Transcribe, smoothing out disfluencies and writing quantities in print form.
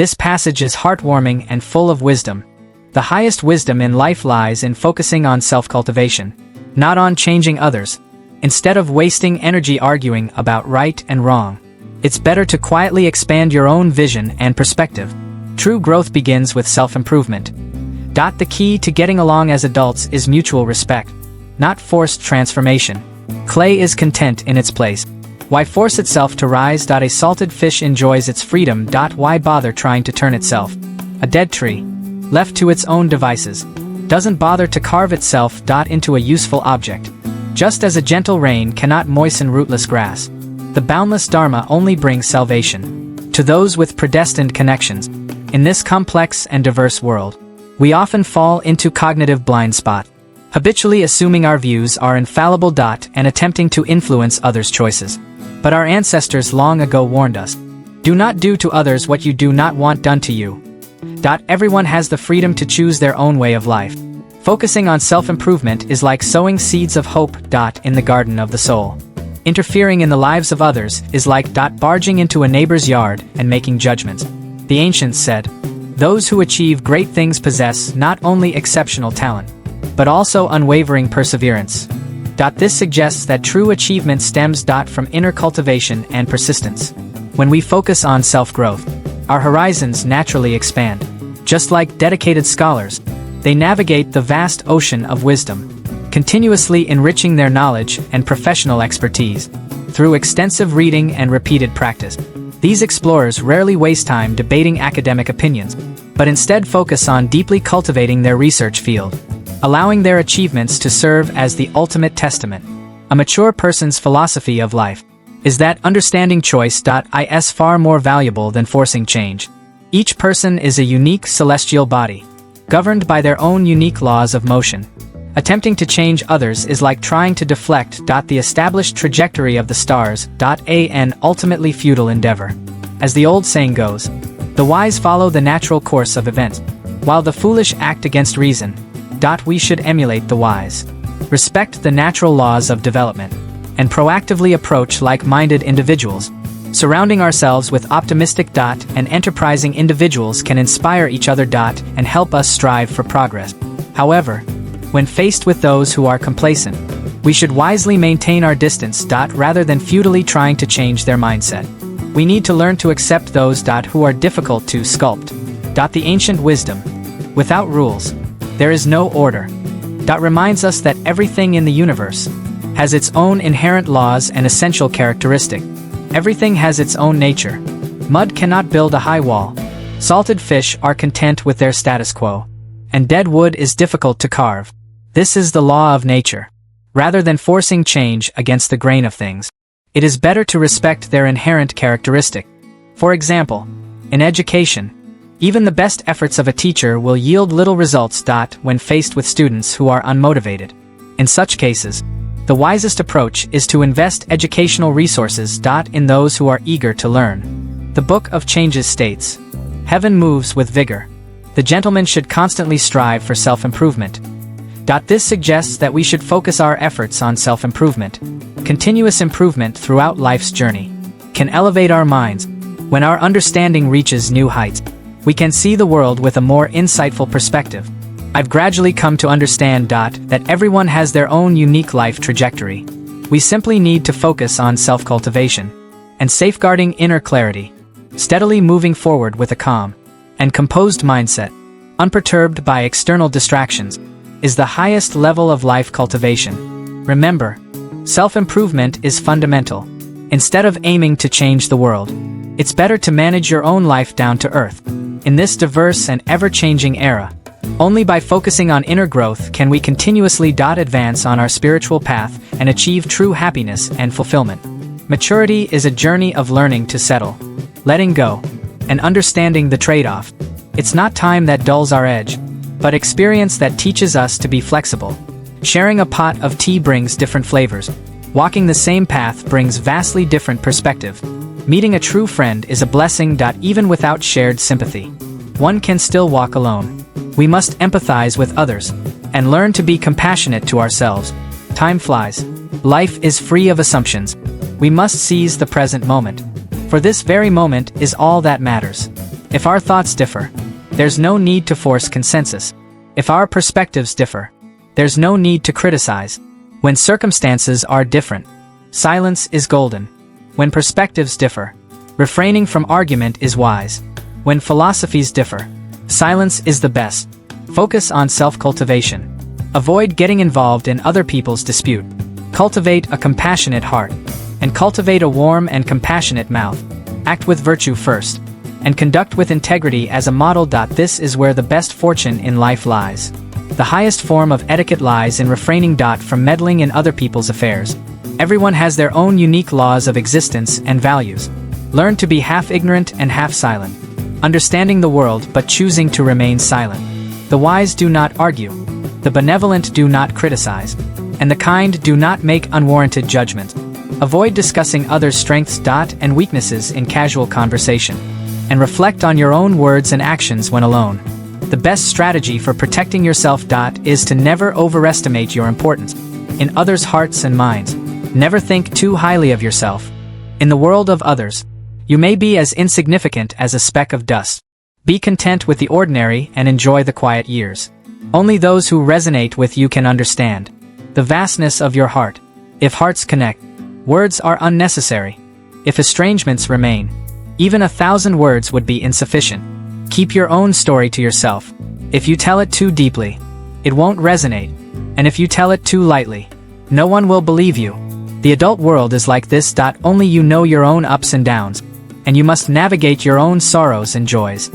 This passage is heartwarming and full of wisdom. The highest wisdom in life lies in focusing on self-cultivation, not on changing others. Instead of wasting energy arguing about right and wrong, it's better to quietly expand your own vision and perspective. True growth begins with self-improvement. The key to getting along as adults is mutual respect, not forced transformation. Clay is content in its place. Why force itself to rise? A salted fish enjoys its freedom. Why bother trying to turn itself? A dead tree, left to its own devices, doesn't bother to carve itself into a useful object. Just as a gentle rain cannot moisten rootless grass, the boundless Dharma only brings salvation to those with predestined connections. In this complex and diverse world, we often fall into cognitive blind spot, habitually assuming our views are infallible and attempting to influence others' choices. But our ancestors long ago warned us, do not do to others what you do not want done to you. Everyone has the freedom to choose their own way of life. Focusing on self-improvement is like sowing seeds of hope in the garden of the soul. Interfering in the lives of others is like barging into a neighbor's yard and making judgments. The ancients said, those who achieve great things possess not only exceptional talent, but also unwavering perseverance. This suggests that true achievement stems from inner cultivation and persistence. When we focus on self-growth, our horizons naturally expand. Just like dedicated scholars, they navigate the vast ocean of wisdom, continuously enriching their knowledge and professional expertise. Through extensive reading and repeated practice, these explorers rarely waste time debating academic opinions, but instead focus on deeply cultivating their research field, allowing their achievements to serve as the ultimate testament. A mature person's philosophy of life is that understanding choice is far more valuable than forcing change. Each person is a unique celestial body, governed by their own unique laws of motion. Attempting to change others is like trying to deflect the established trajectory of the stars, an ultimately futile endeavor. As the old saying goes, the wise follow the natural course of events, while the foolish act against reason. We should emulate the wise, respect the natural laws of development, and proactively approach like-minded individuals. Surrounding ourselves with optimistic and enterprising individuals can inspire each other and help us strive for progress. However, when faced with those who are complacent, we should wisely maintain our distance rather than futilely trying to change their mindset. We need to learn to accept those who are difficult to sculpt. The ancient wisdom, without rules, there is no order. Reminds us that everything in the universe has its own inherent laws and essential characteristic. Everything has its own nature. Mud cannot build a high wall. Salted fish are content with their status quo. And dead wood is difficult to carve. This is the law of nature. Rather than forcing change against the grain of things, it is better to respect their inherent characteristic. For example, in education, even the best efforts of a teacher will yield little results when faced with students who are unmotivated. In such cases, the wisest approach is to invest educational resources in those who are eager to learn. The Book of Changes states, heaven moves with vigor. The gentleman should constantly strive for self-improvement. This suggests that we should focus our efforts on self-improvement. Continuous improvement throughout life's journey can elevate our minds. When our understanding reaches new heights, we can see the world with a more insightful perspective. I've gradually come to understand that everyone has their own unique life trajectory. We simply need to focus on self-cultivation and safeguarding inner clarity, steadily moving forward with a calm and composed mindset, unperturbed by external distractions, is the highest level of life cultivation. Remember, self-improvement is fundamental. Instead of aiming to change the world, it's better to manage your own life down to earth. In this diverse and ever-changing era, only by focusing on inner growth can we continuously advance on our spiritual path and achieve true happiness and fulfillment. Maturity is a journey of learning to settle, letting go, and understanding the trade-off. It's not time that dulls our edge, but experience that teaches us to be flexible. Sharing a pot of tea brings different flavors. Walking the same path brings vastly different perspective. Meeting a true friend is a blessing. Even without shared sympathy, one can still walk alone. We must empathize with others and learn to be compassionate to ourselves. Time flies. Life is free of assumptions. We must seize the present moment, for this very moment is all that matters. If our thoughts differ, there's no need to force consensus. If our perspectives differ, there's no need to criticize. When circumstances are different, silence is golden. When perspectives differ, refraining from argument is wise. When philosophies differ, silence is the best. Focus on self-cultivation. Avoid getting involved in other people's dispute. Cultivate a compassionate heart. And cultivate a warm and compassionate mouth. Act with virtue first. And conduct with integrity as a model. This is where the best fortune in life lies. The highest form of etiquette lies in refraining from meddling in other people's affairs. Everyone has their own unique laws of existence and values. Learn to be half ignorant and half silent. Understanding the world but choosing to remain silent. The wise do not argue. The benevolent do not criticize. And the kind do not make unwarranted judgments. Avoid discussing others' strengths and weaknesses in casual conversation. And reflect on your own words and actions when alone. The best strategy for protecting yourself is to never overestimate your importance in others' hearts and minds. Never think too highly of yourself. In the world of others, you may be as insignificant as a speck of dust. Be content with the ordinary and enjoy the quiet years. Only those who resonate with you can understand the vastness of your heart. If hearts connect, words are unnecessary. If estrangements remain, even 1,000 words would be insufficient. Keep your own story to yourself. If you tell it too deeply, it won't resonate. And if you tell it too lightly, no one will believe you. The adult world is like this. Only you know your own ups and downs, and you must navigate your own sorrows and joys.